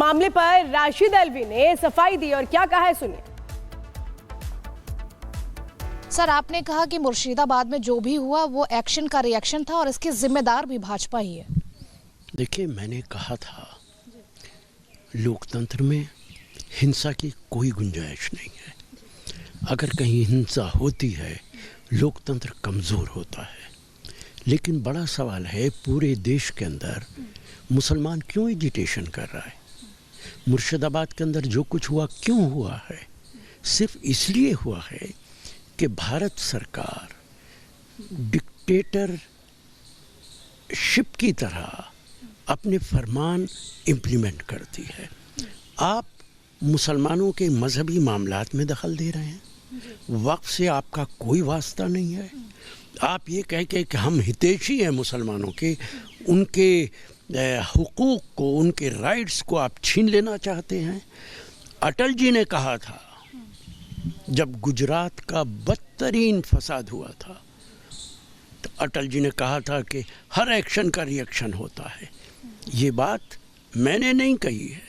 मामले पर राशिद अल्वी ने सफाई दी और क्या कहा है सुनिए। सर, आपने कहा कि मुर्शिदाबाद में जो भी हुआ वो एक्शन का रिएक्शन था और इसके जिम्मेदार भी भाजपा ही है। देखिए, मैंने कहा था लोकतंत्र में हिंसा की कोई गुंजाइश नहीं है। अगर कहीं हिंसा होती है लोकतंत्र कमज़ोर होता है। लेकिन बड़ा सवाल है, पूरे देश के अंदर मुसलमान क्यों एजिटेशन कर रहा है? मुर्शिदाबाद के अंदर जो कुछ हुआ क्यों हुआ है? सिर्फ इसलिए हुआ है कि भारत सरकार डिक्टेटरशिप की तरह अपने फरमान इम्प्लीमेंट करती है। आप मुसलमानों के मजहबी मामलात में दखल दे रहे हैं। वक्फ से आपका कोई वास्ता नहीं है। आप ये कह के कि हम हितैषी हैं मुसलमानों के, उनके हुकूक को, उनके राइट्स को आप छीन लेना चाहते हैं। अटल जी ने कहा था जब गुजरात का बदतरीन फसाद हुआ था तो अटल जी ने कहा था कि हर एक्शन का रिएक्शन होता है। ये बात मैंने नहीं कही है,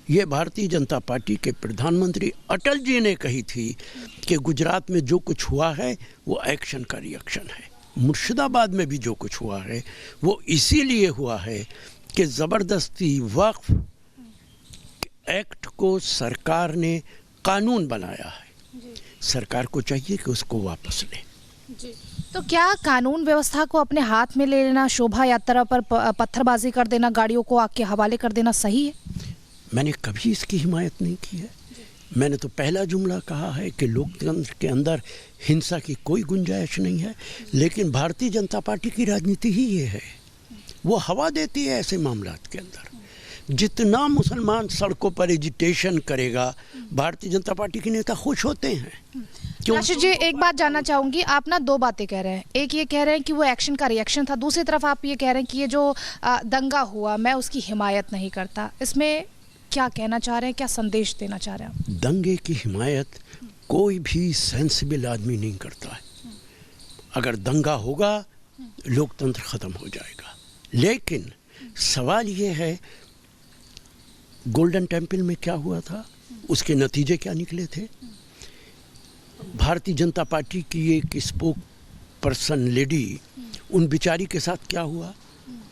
ये भारतीय जनता पार्टी के प्रधानमंत्री अटल जी ने कही थी कि गुजरात में जो कुछ हुआ है वो एक्शन का रिएक्शन है। मुर्शिदाबाद में भी जो कुछ हुआ है वो इसीलिए हुआ है कि ज़बरदस्ती वक्फ एक्ट को सरकार ने कानून बनाया है। सरकार को चाहिए कि उसको वापस ले। तो क्या कानून व्यवस्था को अपने हाथ में ले लेना, शोभा यात्रा पर पत्थरबाजी कर देना, गाड़ियों को आग के हवाले कर देना सही है? मैंने कभी इसकी हिमायत नहीं की है। मैंने तो पहला जुमला कहा है कि लोकतंत्र के अंदर हिंसा की कोई गुंजाइश नहीं है। लेकिन भारतीय जनता पार्टी की राजनीति ही ये है, वो हवा देती है ऐसे मामलात के अंदर। जितना मुसलमान सड़कों पर एजिटेशन करेगा, भारतीय जनता पार्टी के नेता खुश होते हैं। राशिद जी, एक बात जानना चाहूंगी। आप ना दो बातें कह रहे हैं। एक ये कह रहे हैं कि वो एक्शन का रिएक्शन था, दूसरी तरफ आप ये कह रहे हैं कि ये जो दंगा हुआ मैं उसकी हिमायत नहीं करता। इसमें क्या कहना चाह रहे हैं, क्या संदेश देना चाह रहे हैं? दंगे की हिमायत कोई भी सेंसिबल आदमी नहीं करता है। अगर दंगा होगा लोकतंत्र खत्म हो जाएगा। लेकिन सवाल ये है, गोल्डन टेम्पल में क्या हुआ था, उसके नतीजे क्या निकले थे? भारतीय जनता पार्टी की एक स्पोक पर्सन लेडी, उन बिचारी के साथ क्या हुआ?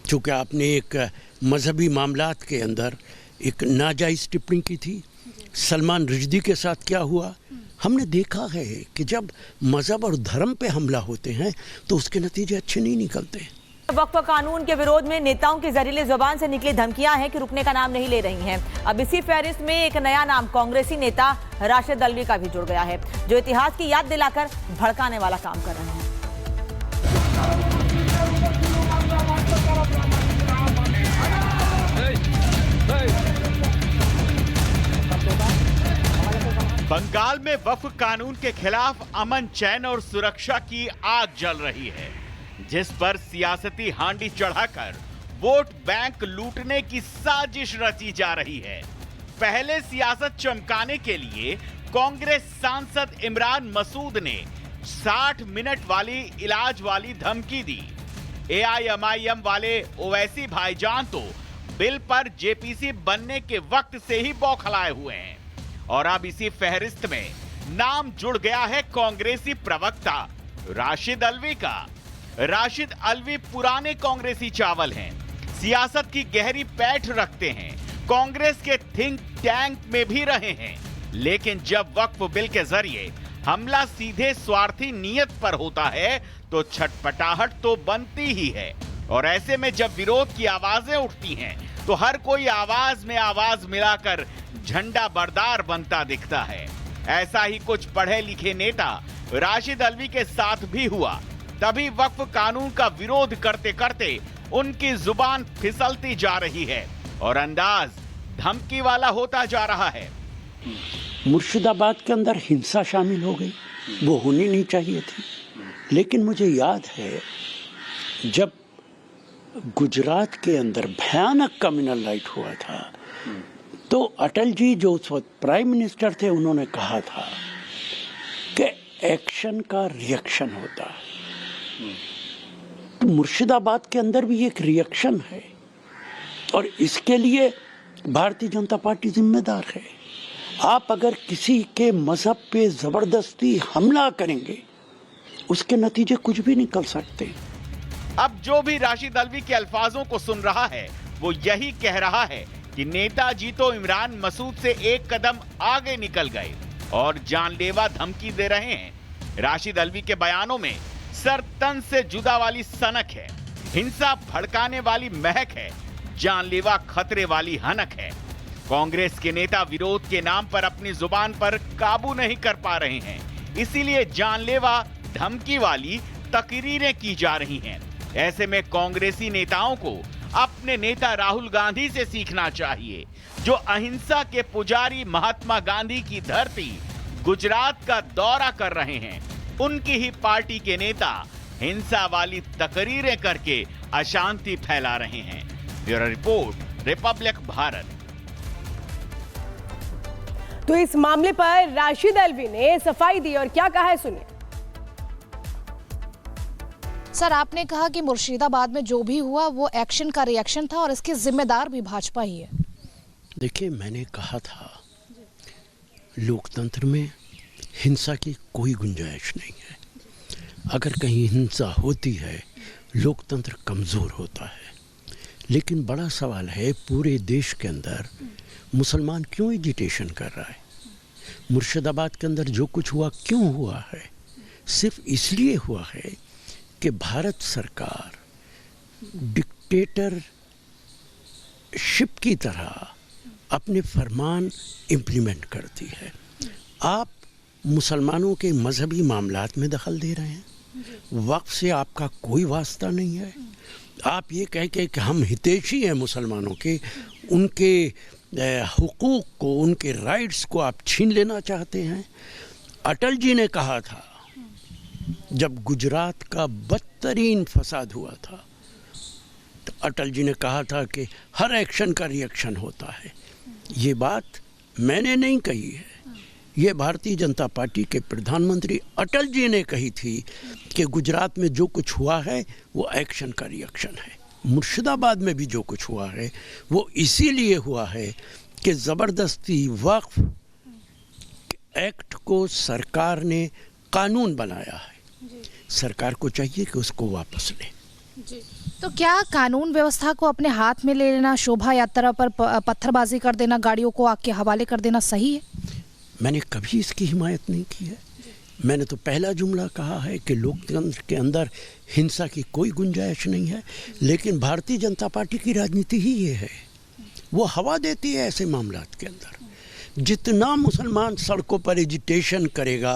क्योंकि आपने एक मजहबी मामलात के अंदर एक नाजायज़ टिप्पणी की थी। सलमान रिश्दी के साथ क्या हुआ? हमने देखा है कि जब मजहब और धर्म पे हमला होते हैं तो उसके नतीजे अच्छे नहीं निकलते। वक्फ कानून के विरोध में नेताओं की जहरीली जुबान से निकली धमकियां हैं कि रुकने का नाम नहीं ले रही हैं। अब इसी फहरिस्त में एक नया नाम कांग्रेसी नेता राशिद अल्वी का भी जुड़ गया है, जो इतिहास की याद दिलाकर भड़काने वाला काम कर रहे हैं। बंगाल में वक्फ कानून के खिलाफ अमन, चैन और सुरक्षा की आग जल रही है, जिस पर सियासती हांडी चढ़ाकर वोट बैंक लूटने की साजिश रची जा रही है। पहले सियासत चमकाने के लिए कांग्रेस सांसद इमरान मसूद ने 60 मिनट वाली इलाज वाली धमकी दी। एआईएमआईएम वाले ओवैसी भाईजान तो बिल पर जेपीसी बनने के वक्त से ही बौखलाए हुए हैं। और अब इसी फहरिस्त में नाम जुड़ गया है कांग्रेसी प्रवक्ता राशिद अल्वी का। राशिद अल्वी पुराने कांग्रेसी चावल हैं, सियासत की गहरी पैठ रखते हैं, कांग्रेस के थिंक टैंक में भी रहे हैं। लेकिन जब वक्फ बिल के जरिए हमला सीधे स्वार्थी नियत पर होता है तो छटपटाहट तो बनती ही है। और ऐसे में जब विरोध की आवाजें उठती हैं तो हर कोई आवाज में आवाज मिलाकर झंडा बरदार बनता दिखता है। ऐसा ही कुछ पढ़े लिखे नेता राशिद अल्वी के साथ भी हुआ। तभी वक्फ कानून का विरोध करते करते उनकी जुबान फिसलती जा रही है और अंदाज धमकी वाला होता जा रहा है। मुर्शिदाबाद के अंदर हिंसा शामिल हो गई, वो होनी नहीं चाहिए थी। लेकिन मुझे याद है जब गुजरात के अंदर भयानक कम्युनल राइट हुआ था तो अटल जी जो उस वक्त प्राइम मिनिस्टर थे, उन्होंने कहा था कि एक्शन का रिएक्शन होता है। तो मुर्शिदाबाद के अंदर भी एक रिएक्शन है और इसके लिए भारतीय जनता पार्टी जिम्मेदार है। आप अगर किसी के मजहब पे जबरदस्ती हमला करेंगे, उसके नतीजे कुछ भी निकल सकते। अब जो भी राशिद अल्वी के अल्फाजों को सुन रहा है, वो यही कह रहा है कि नेताजी तो इमरान मसूद से एक कदम आगे निकल गए और जानलेवा धमकी दे रहे हैं। राशिद अल्वी के बयानों में सर तन से जुदा वाली सनक है, हिंसा भड़काने वाली महक है, जानलेवा खतरे वाली हनक है। कांग्रेस के नेता विरोध के नाम पर अपनी जुबान पर काबू नहीं कर पा रहे हैं, इसीलिए जानलेवा धमकी वाली तकरीरें की जा रही हैं। ऐसे में कांग्रेसी नेताओं को अपने नेता राहुल गांधी से सीखना चाहिए, जो अहिंसा के पुजारी महात्मा गांधी की धरती गुजरात का दौरा कर रहे हैं। उनकी ही पार्टी के नेता हिंसा वाली तकरीरें करके अशांति फैला रहे हैं। Bureau report, Republic Bharat. तो इस मामले पर राशिद अल्वी ने सफाई दी और क्या कहा है, सुनिए। सर, आपने कहा कि मुर्शिदाबाद में जो भी हुआ वो एक्शन का रिएक्शन था और इसके जिम्मेदार भी भाजपा ही है। देखिए, मैंने कहा था लोकतंत्र में हिंसा की कोई गुंजाइश नहीं है। अगर कहीं हिंसा होती है, लोकतंत्र कमज़ोर होता है। लेकिन बड़ा सवाल है, पूरे देश के अंदर मुसलमान क्यों एजिटेशन कर रहा है? मुर्शिदाबाद के अंदर जो कुछ हुआ क्यों हुआ है? सिर्फ इसलिए हुआ है कि भारत सरकार डिक्टेटरशिप की तरह अपने फरमान इम्प्लीमेंट करती है। आप मुसलमानों के मजहबी मामलात में दखल दे रहे हैं। वक्फ से आपका कोई वास्ता नहीं है। आप ये कह के कि हम हितैषी हैं मुसलमानों के, उनके हुकूक को, उनके राइट्स को आप छीन लेना चाहते हैं। अटल जी ने कहा था, जब गुजरात का बदतरीन फसाद हुआ था, तो अटल जी ने कहा था कि हर एक्शन का रिएक्शन होता है। ये बात मैंने नहीं कही है, ये भारतीय जनता पार्टी के प्रधानमंत्री अटल जी ने कही थी कि गुजरात में जो कुछ हुआ है वो एक्शन का रिएक्शन है। मुर्शिदाबाद में भी जो कुछ हुआ है वो इसीलिए हुआ है कि ज़बरदस्ती वक्फ एक्ट को सरकार ने कानून बनाया है। सरकार को चाहिए कि उसको वापस ले। तो क्या कानून व्यवस्था को अपने हाथ में ले लेना, शोभा यात्रा पर पत्थरबाजी कर देना, गाड़ियों को आग के हवाले कर देना सही है? मैंने कभी इसकी हिमायत नहीं की है। मैंने तो पहला जुमला कहा है कि लोकतंत्र के अंदर हिंसा की कोई गुंजाइश नहीं है। लेकिन भारतीय जनता पार्टी की राजनीति ही ये है, वो हवा देती है ऐसे मामलात के अंदर। जितना मुसलमान सड़कों पर एजिटेशन करेगा,